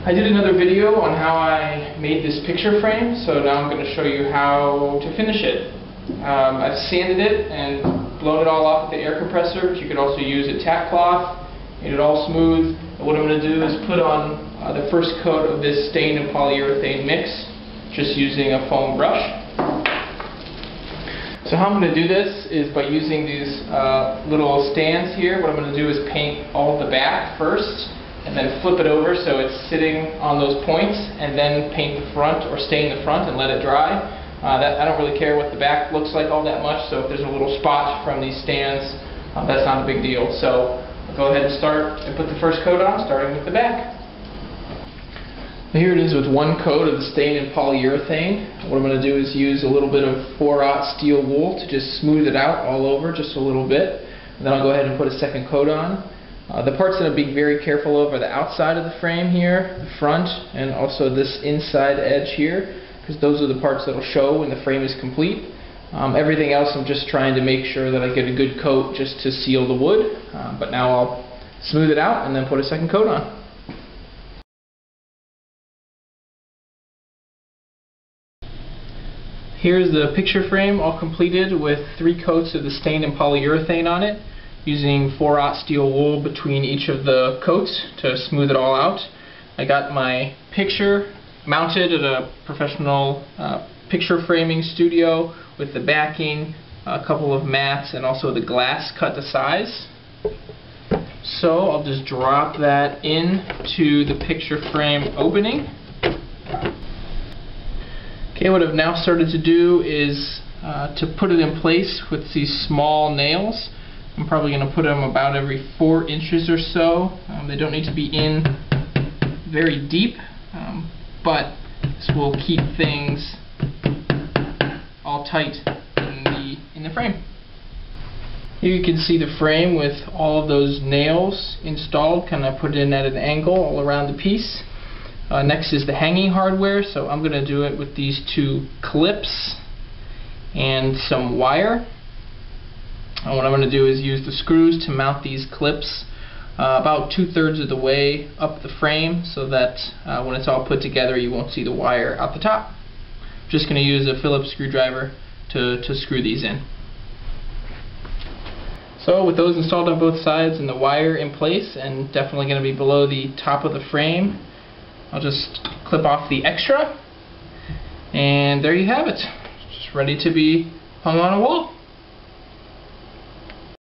I did another video on how I made this picture frame, so now I'm going to show you how to finish it. I've sanded it and blown it all off with the air compressor, but you could also use a tack cloth, made it all smooth. And what I'm going to do is put on the first coat of this stain and polyurethane mix, just using a foam brush. So how I'm going to do this is by using these little stands here. What I'm going to do is paint all the back first, and then flip it over so it's sitting on those points, and then paint the front or stain the front and let it dry. I don't really care what the back looks like all that much, so if there's a little spot from these stands, that's not a big deal. So I'll go ahead and start and put the first coat on, starting with the back. Here it is with one coat of the stain and polyurethane. What I'm going to do is use a little bit of 4/0 steel wool to just smooth it out all over, just a little bit. And then I'll go ahead and put a second coat on. The parts that I'm being very careful of are the outside of the frame here, the front, and also this inside edge here, because those are the parts that will show when the frame is complete. Everything else I'm just trying to make sure that I get a good coat just to seal the wood, but now I'll smooth it out and then put a second coat on. Here's the picture frame all completed with 3 coats of the stain and polyurethane on it, using 4/0 steel wool between each of the coats to smooth it all out. I got my picture mounted at a professional picture framing studio with the backing, a couple of mats, and also the glass cut to size. So I'll just drop that into the picture frame opening. Okay, what I've now started to do is to put it in place with these small nails. I'm probably going to put them about every 4 inches or so. They don't need to be in very deep, but this will keep things all tight in the frame. Here you can see the frame with all of those nails installed, kind of put it in at an angle all around the piece. Next is the hanging hardware, so I'm going to do it with these 2 clips and some wire. What I'm going to do is use the screws to mount these clips about 2/3 of the way up the frame, so that when it's all put together you won't see the wire out the top. I'm just going to use a Phillips screwdriver to screw these in. So with those installed on both sides and the wire in place, and definitely going to be below the top of the frame, I'll just clip off the extra, and there you have it. Just ready to be hung on a wall.